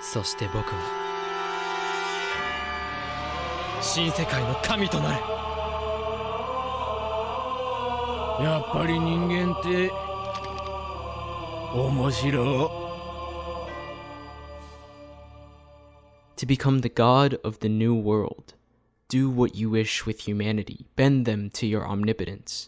そして僕は新世界の神となる。やっぱり人間って面白い。To become the god of the new world, do what you wish with humanity, bend them to your omnipotence.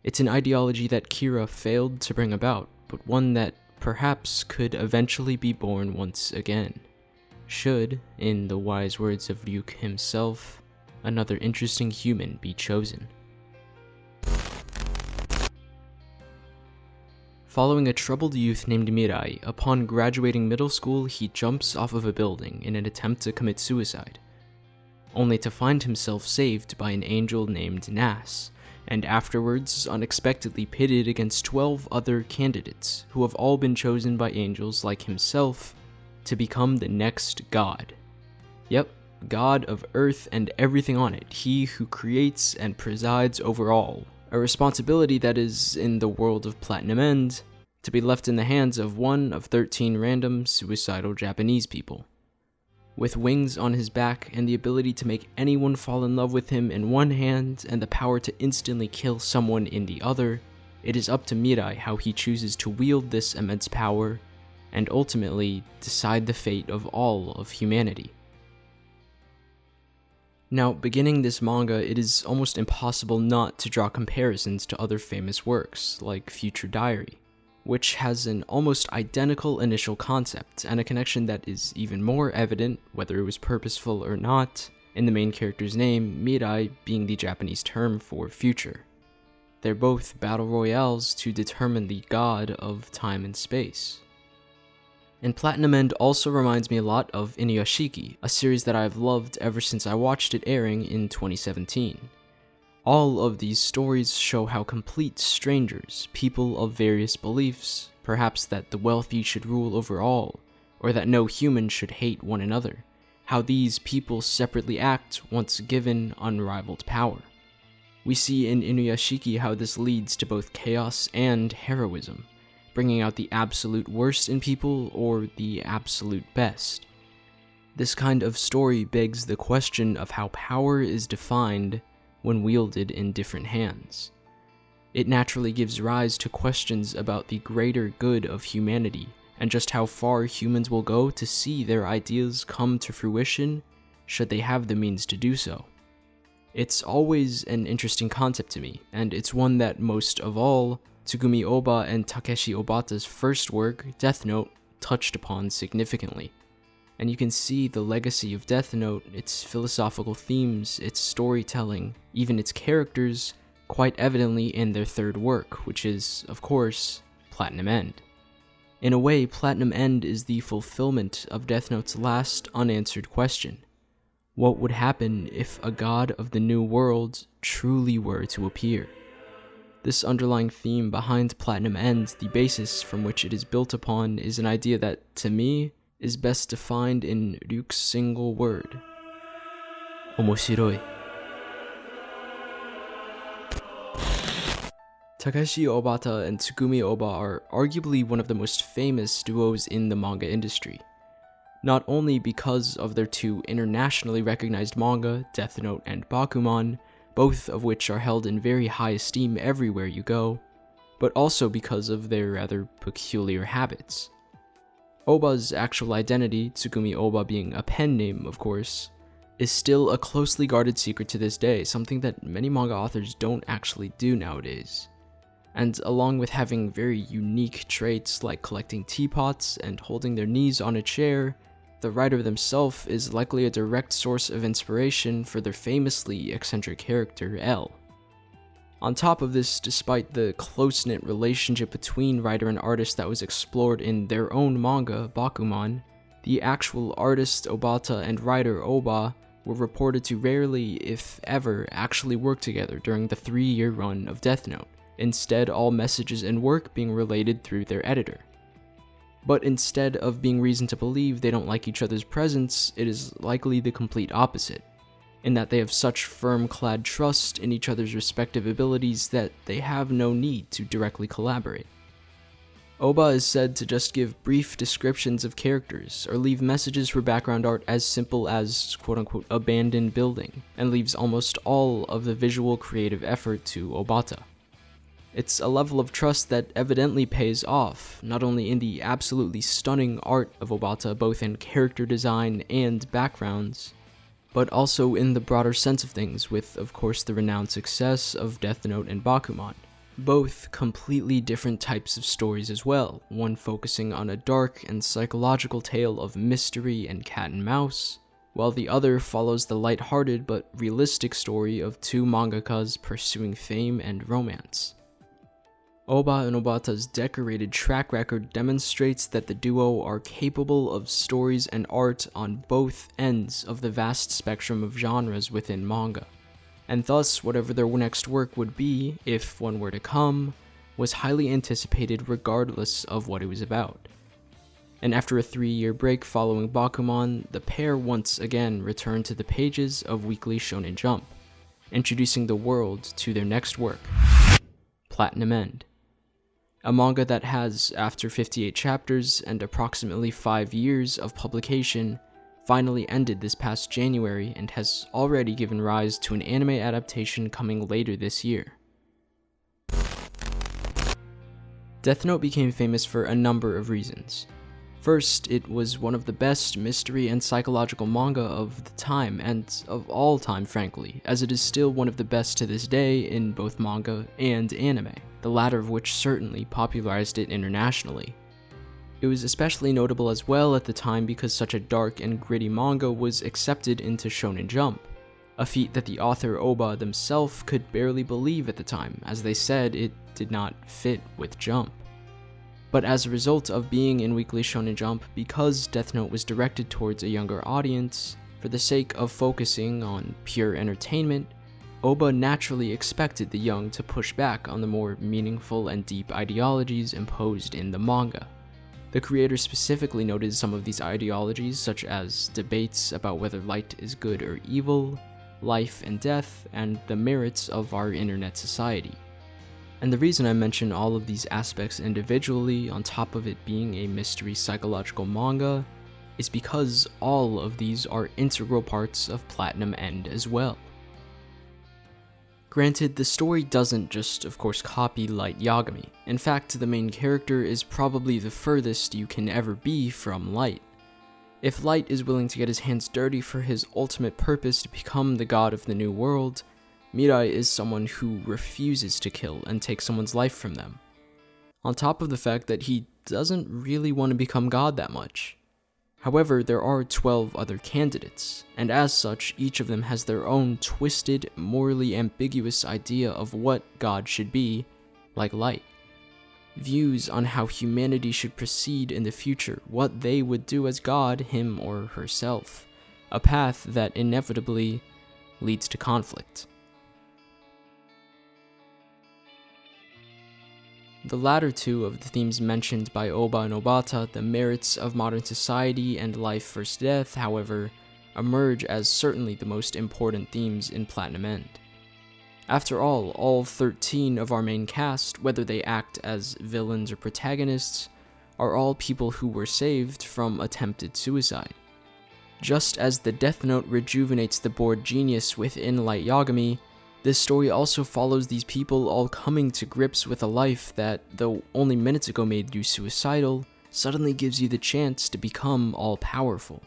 It's an ideology that Kira failed to bring about, but one that perhaps could eventually be born once again. Should, in the wise words of Ryuk himself, another interesting human be chosen. Following a troubled youth named Mirai, upon graduating middle school he jumps off of a building in an attempt to commit suicide, only to find himself saved by an angel named Nasse, and afterwards unexpectedly pitted against 12 other candidates who have all been chosen by angels like himself to become the next god. Yep, god of Earth and everything on it, he who creates and presides over all. A responsibility that is, in the world of Platinum End, to be left in the hands of one of 13 random suicidal Japanese people. With wings on his back and the ability to make anyone fall in love with him in one hand and the power to instantly kill someone in the other, it is up to Mirai how he chooses to wield this immense power and ultimately decide the fate of all of humanity. Now, beginning this manga, it is almost impossible not to draw comparisons to other famous works, like Future Diary, which has an almost identical initial concept, and a connection that is even more evident, whether it was purposeful or not, in the main character's name, Mirai being the Japanese term for future. They're both battle royales to determine the god of time and space. And Platinum End also reminds me a lot of Inuyashiki, a series that I've loved ever since I watched it airing in 2017. All of these stories show how complete strangers, people of various beliefs, perhaps that the wealthy should rule over all, or that no human should hate one another, how these people separately act once given unrivaled power. We see in Inuyashiki how this leads to both chaos and heroism, bringing out the absolute worst in people or the absolute best. This kind of story begs the question of how power is defined when wielded in different hands. It naturally gives rise to questions about the greater good of humanity and just how far humans will go to see their ideas come to fruition should they have the means to do so. It's always an interesting concept to me, and it's one that most of all, Tsugumi Ohba and Takeshi Obata's first work, Death Note, touched upon significantly. And you can see the legacy of Death Note, its philosophical themes, its storytelling, even its characters, quite evidently in their third work, which is, of course, Platinum End. In a way, Platinum End is the fulfillment of Death Note's last unanswered question. What would happen if a god of the new world truly were to appear? This underlying theme behind Platinum End, the basis from which it is built upon, is an idea that, to me, is best defined in Ryuk's single word: omoshiroi. Takeshi Obata and Tsugumi Ohba are arguably one of the most famous duos in the manga industry. Not only because of their two internationally recognized manga, Death Note and Bakuman, both of which are held in very high esteem everywhere you go, but also because of their rather peculiar habits. Ohba's actual identity, Tsugumi Ohba being a pen name of course, is still a closely guarded secret to this day, something that many manga authors don't actually do nowadays. And along with having very unique traits like collecting teapots and holding their knees on a chair, the writer themselves is likely a direct source of inspiration for their famously eccentric character, L. On top of this, despite the close-knit relationship between writer and artist that was explored in their own manga, Bakuman, the actual artist Obata and writer Ohba were reported to rarely, if ever, actually work together during the 3-year run of Death Note, instead all messages and work being related through their editor. But instead of being reason to believe they don't like each other's presence, it is likely the complete opposite, in that they have such firm-clad trust in each other's respective abilities that they have no need to directly collaborate. Ohba is said to just give brief descriptions of characters, or leave messages for background art as simple as quote-unquote abandoned building, and leaves almost all of the visual creative effort to Obata. It's a level of trust that evidently pays off, not only in the absolutely stunning art of Obata, both in character design and backgrounds, but also in the broader sense of things with, of course, the renowned success of Death Note and Bakuman. Both completely different types of stories as well, one focusing on a dark and psychological tale of mystery and cat and mouse, while the other follows the light-hearted but realistic story of two mangakas pursuing fame and romance. Ohba and Obata's decorated track record demonstrates that the duo are capable of stories and art on both ends of the vast spectrum of genres within manga, and thus whatever their next work would be, if one were to come, was highly anticipated regardless of what it was about. And after a 3-year break following Bakuman, the pair once again returned to the pages of Weekly Shonen Jump, introducing the world to their next work, Platinum End. A manga that has, after 58 chapters and approximately 5 years of publication, finally ended this past January and has already given rise to an anime adaptation coming later this year. Death Note became famous for a number of reasons. First, it was one of the best mystery and psychological manga of the time, and of all time frankly, as it is still one of the best to this day in both manga and anime, the latter of which certainly popularized it internationally. It was especially notable as well at the time because such a dark and gritty manga was accepted into Shonen Jump, a feat that the author Ohba themselves could barely believe at the time, as they said it did not fit with Jump. But as a result of being in Weekly Shonen Jump, because Death Note was directed towards a younger audience, for the sake of focusing on pure entertainment, Ohba naturally expected the young to push back on the more meaningful and deep ideologies imposed in the manga. The creator specifically noted some of these ideologies, such as debates about whether light is good or evil, life and death, and the merits of our internet society. And the reason I mention all of these aspects individually, on top of it being a mystery psychological manga, is because all of these are integral parts of Platinum End as well. Granted, the story doesn't just, of course, copy Light Yagami. In fact, the main character is probably the furthest you can ever be from Light. If Light is willing to get his hands dirty for his ultimate purpose to become the god of the new world, Mirai is someone who refuses to kill and take someone's life from them. On top of the fact that he doesn't really want to become god that much. However, there are 12 other candidates, and as such, each of them has their own twisted, morally ambiguous idea of what God should be, like Light. Views on how humanity should proceed in the future, what they would do as God, him or herself. A path that inevitably leads to conflict. The latter two of the themes mentioned by Ohba and Obata, the merits of modern society and life versus death, however, emerge as certainly the most important themes in Platinum End. After all 13 of our main cast, whether they act as villains or protagonists, are all people who were saved from attempted suicide. Just as the Death Note rejuvenates the bored genius within Light Yagami, this story also follows these people all coming to grips with a life that, though only minutes ago made you suicidal, suddenly gives you the chance to become all-powerful.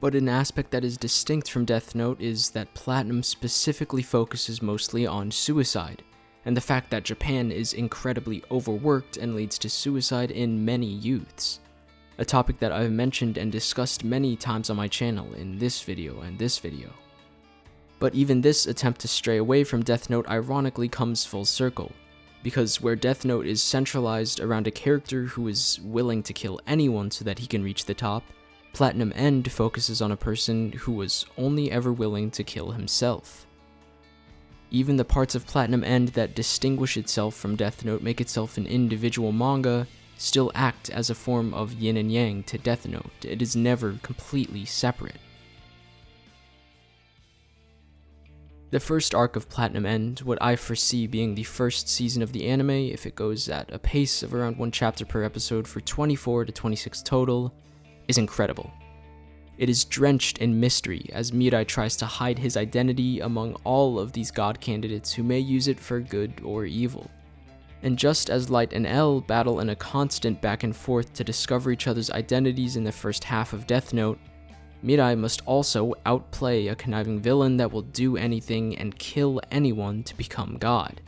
But an aspect that is distinct from Death Note is that Platinum specifically focuses mostly on suicide, and the fact that Japan is incredibly overworked and leads to suicide in many youths. A topic that I've mentioned and discussed many times on my channel in this video and this video. But even this attempt to stray away from Death Note ironically comes full circle, because where Death Note is centralized around a character who is willing to kill anyone so that he can reach the top, Platinum End focuses on a person who was only ever willing to kill himself. Even the parts of Platinum End that distinguish itself from Death Note, make itself an individual manga, still act as a form of yin and yang to Death Note. It is never completely separate. The first arc of Platinum End, what I foresee being the first season of the anime if it goes at a pace of around 1 chapter per episode for 24 to 26 total, is incredible. It is drenched in mystery as Mirai tries to hide his identity among all of these god candidates who may use it for good or evil. And just as Light and L battle in a constant back and forth to discover each other's identities in the first half of Death Note, Mirai must also outplay a conniving villain that will do anything and kill anyone to become God.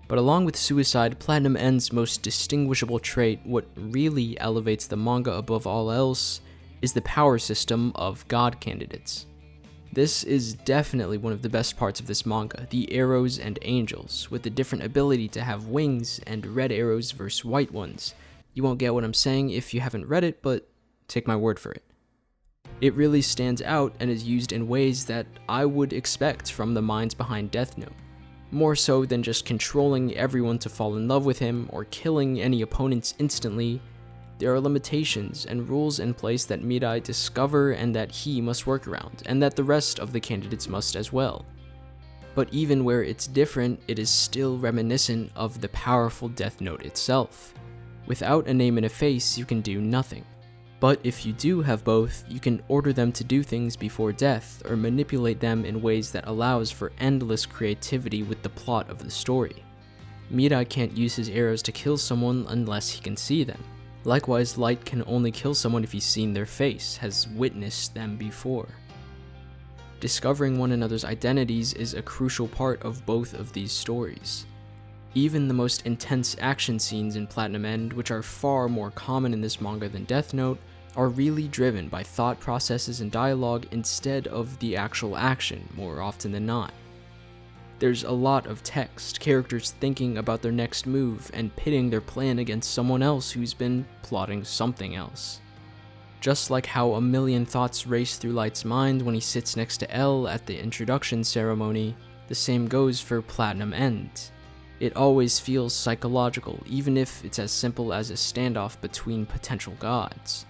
But along with suicide, Platinum End's most distinguishable trait, what really elevates the manga above all else, is the power system of god candidates. This is definitely one of the best parts of this manga, the arrows and angels, with the different ability to have wings and red arrows versus white ones. You won't get what I'm saying if you haven't read it, but take my word for it. It really stands out and is used in ways that I would expect from the minds behind Death Note, more so than just controlling everyone to fall in love with him or killing any opponents instantly. There are limitations and rules in place that Mirai discover and that he must work around, and that the rest of the candidates must as well. But even where it's different, it is still reminiscent of the powerful Death Note itself. Without a name and a face, you can do nothing. But if you do have both, you can order them to do things before death, or manipulate them in ways that allows for endless creativity with the plot of the story. Mirai can't use his arrows to kill someone unless he can see them. Likewise, Light can only kill someone if he's seen their face, has witnessed them before. Discovering one another's identities is a crucial part of both of these stories. Even the most intense action scenes in Platinum End, which are far more common in this manga than Death Note, are really driven by thought processes and dialogue instead of the actual action, more often than not. There's a lot of text, characters thinking about their next move and pitting their plan against someone else who's been plotting something else. Just like how a million thoughts race through Light's mind when he sits next to L at the introduction ceremony, the same goes for Platinum End. It always feels psychological, even if it's as simple as a standoff between potential gods.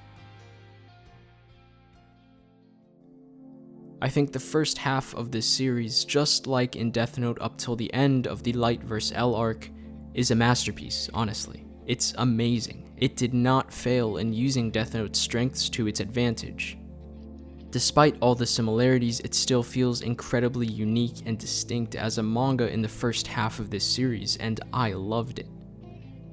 I think the first half of this series, just like in Death Note up till the end of the Light vs. L arc, is a masterpiece, honestly. It's amazing. It did not fail in using Death Note's strengths to its advantage. Despite all the similarities, it still feels incredibly unique and distinct as a manga in the first half of this series, and I loved it.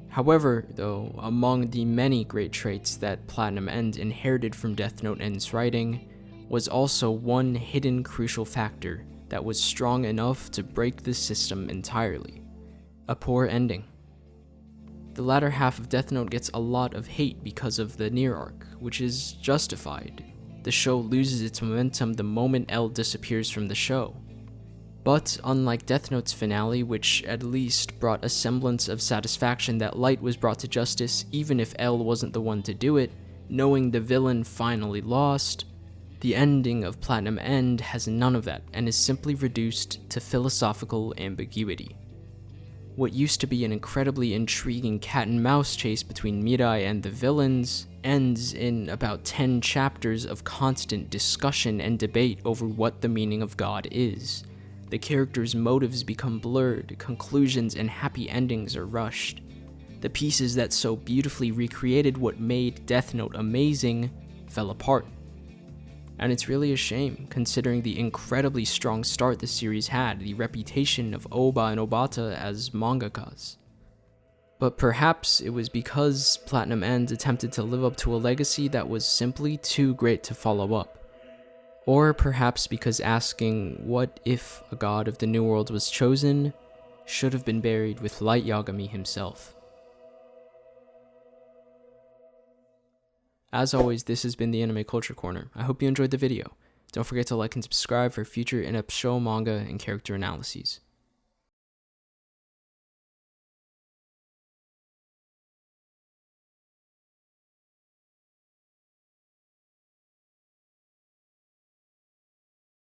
However, though, among the many great traits that Platinum End inherited from Death Note and its writing, was also one hidden crucial factor that was strong enough to break the system entirely: a poor ending. The latter half of Death Note gets a lot of hate because of the Near arc, which is justified. The show loses its momentum the moment L disappears from the show. But unlike Death Note's finale, which at least brought a semblance of satisfaction that Light was brought to justice even if L wasn't the one to do it, knowing the villain finally lost, the ending of Platinum End has none of that and is simply reduced to philosophical ambiguity. What used to be an incredibly intriguing cat and mouse chase between Mirai and the villains ends in about 10 chapters of constant discussion and debate over what the meaning of God is. The characters' motives become blurred, conclusions and happy endings are rushed. The pieces that so beautifully recreated what made Death Note amazing fell apart. And it's really a shame, considering the incredibly strong start the series had, the reputation of Ohba and Obata as mangakas. But perhaps it was because Platinum End attempted to live up to a legacy that was simply too great to follow up. Or perhaps because asking what if a god of the New World was chosen should have been buried with Light Yagami himself. As always, this has been the Anime Culture Corner. I hope you enjoyed the video. Don't forget to like and subscribe for future in-depth show, manga, and character analyses.